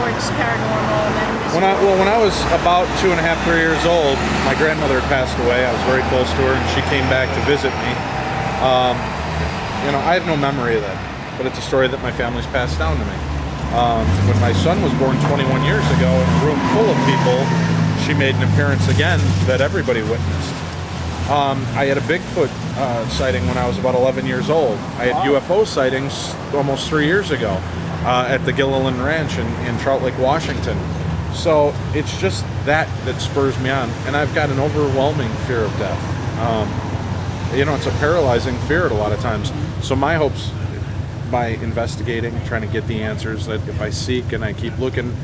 towards paranormal? And then when I was about 2.5, 3 years old, my grandmother had passed away. I was very close to her, and she came back to visit me. You know, I have no memory of that, but it's a story that my family's passed down to me. When my son was born 21 years ago, in a room full of people, she made an appearance again that everybody witnessed. I had a Bigfoot sighting when I was about 11 years old. I had UFO sightings almost 3 years ago at the Gilliland Ranch in Trout Lake, Washington. So it's just that spurs me on. And I've got an overwhelming fear of death. You know, it's a paralyzing fear at a lot of times. So my hopes, by investigating, trying to get the answers, that if I seek and I keep looking,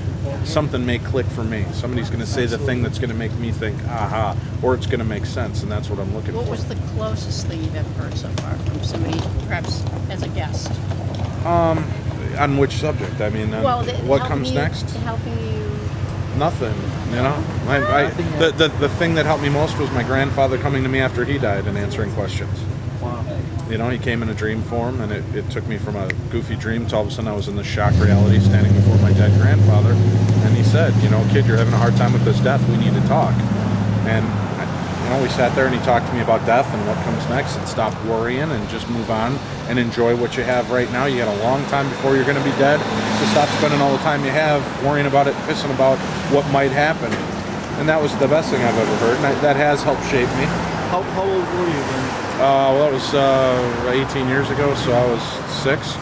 something may click for me. Somebody's going to say the thing that's going to make me think, aha, or it's going to make sense, and that's what I'm looking for. What was the closest thing you've ever heard so far from somebody, perhaps as a guest? On which subject? I mean, well, what comes next? Helping you? Nothing, you know. The thing that helped me most was my grandfather coming to me after he died and answering questions. Wow. You know, he came in a dream form, and it took me from a goofy dream to all of a sudden I was in the shock reality standing before my dead grandfather, and he said, you know, kid, you're having a hard time with this death, we need to talk. And, you know, we sat there and he talked to me about death and what comes next, and stop worrying and just move on and enjoy what you have right now. You got a long time before you're going to be dead, so stop spending all the time you have worrying about it, pissing about what might happen. And that was the best thing I've ever heard, and that has helped shape me. How old were you then? Well, that was 18 years ago, so I was 6.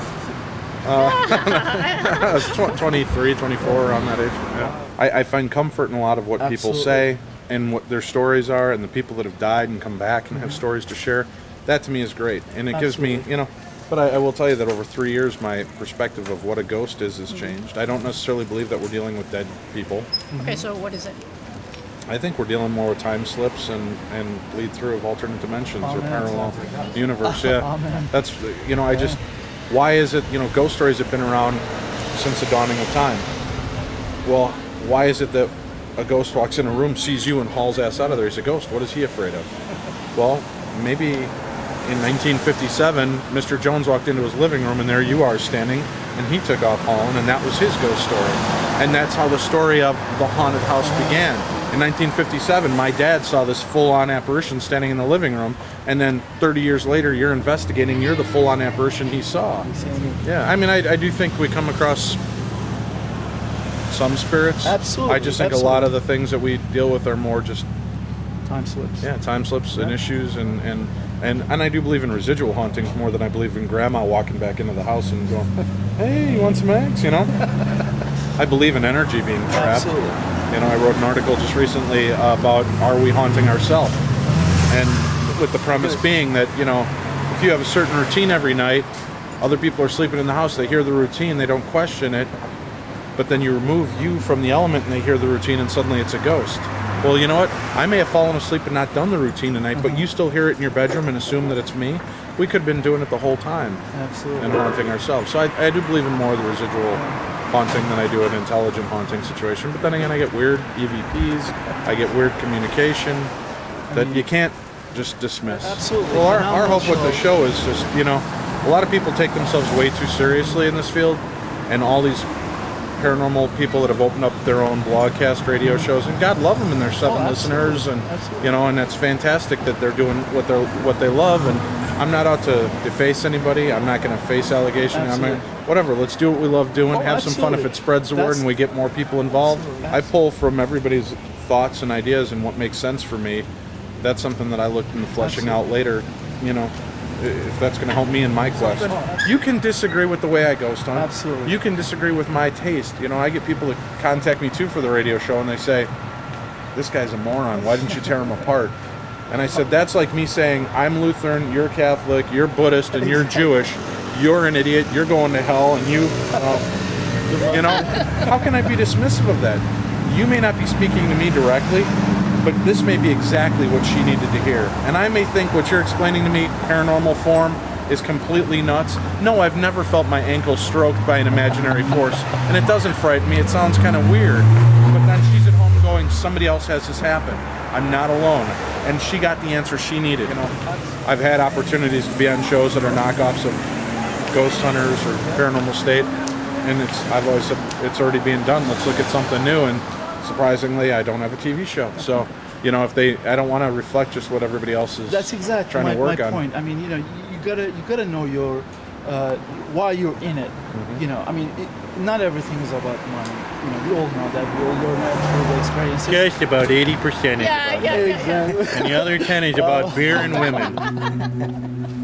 I was 23, 24, around that age. Yeah. I find comfort in a lot of what people say and what their stories are, and the people that have died and come back and have stories to share. That to me is great, and it gives me, you know, but I will tell you that over 3 years, my perspective of what a ghost is has changed. I don't necessarily believe that we're dealing with dead people. Okay, so what is it? I think we're dealing more with time slips and bleed through of alternate dimensions or parallel universe. Yeah, that's, you know, I just, why is it, you know, ghost stories have been around since the dawning of time. Well, why is it that a ghost walks in a room, sees you, and hauls ass out of there? He's a ghost. What is he afraid of? Well, maybe in 1957, Mr. Jones walked into his living room, and there you are standing, and he took off hauling, and that was his ghost story. And that's how the story of the haunted house began. In 1957, my dad saw this full-on apparition standing in the living room, and then 30 years later, you're investigating, you're the full-on apparition he saw. Yeah, I mean, I do think we come across some spirits. Absolutely. I just think a lot of the things that we deal with are more just time slips. Yeah, time slips and issues, and I do believe in residual hauntings more than I believe in grandma walking back into the house and going, hey, you want some eggs, you know? I believe in energy being trapped. Absolutely. You know, I wrote an article just recently about, are we haunting ourselves? And with the premise being that, you know, if you have a certain routine every night, other people are sleeping in the house, they hear the routine, they don't question it, but then you remove you from the element and they hear the routine and suddenly it's a ghost. Well, you know what? I may have fallen asleep and not done the routine tonight, but you still hear it in your bedroom and assume that it's me. We could have been doing it the whole time. Absolutely. And haunting ourselves. So I do believe in more of the residual haunting than I do an intelligent haunting situation. But then again, I get weird EVPs, I get weird communication that you can't just dismiss. Absolutely. Well, our hope with the show is just, you know, a lot of people take themselves way too seriously in this field, and all these paranormal people that have opened up their own broadcast radio shows, and God love them, and their 7 listeners, and you know, and that's fantastic that they're doing what they love. And I'm not out to deface anybody. I'm not going to face allegation. Whatever. Let's do what we love doing. Have some fun if it spreads the word and we get more people involved. I pull from everybody's thoughts and ideas and what makes sense for me. That's something that I look into fleshing out later. You know, if that's going to help me in my quest. You can disagree with the way I ghost hunt. Absolutely. You can disagree with my taste. You know, I get people that contact me too for the radio show, and they say, this guy's a moron, why didn't you tear him apart? And I said, that's like me saying, I'm Lutheran, you're Catholic, you're Buddhist, and you're Jewish, you're an idiot, you're going to hell, and you know, how can I be dismissive of that? You may not be speaking to me directly, but this may be exactly what she needed to hear. And I may think what you're explaining to me, paranormal form, is completely nuts. No, I've never felt my ankle stroked by an imaginary force, and it doesn't frighten me. It sounds kind of weird. But then she's at home going, somebody else has this happen. I'm not alone. And she got the answer she needed. You know, I've had opportunities to be on shows that are knockoffs of Ghost Hunters or Paranormal State, and I've always said it's already being done. Let's look at something new. And surprisingly, I don't have a TV show, so you know, I don't want to reflect just what everybody else is. That's exactly trying to work my on. point. I mean, you know, you gotta know your why you're in it. You know, I mean, not everything is about money. You know, we all know that. We all learn that through the experiences. Just about 80% is Yeah, about yeah, money. yeah, yeah. Exactly. And the other 10 is about beer and women.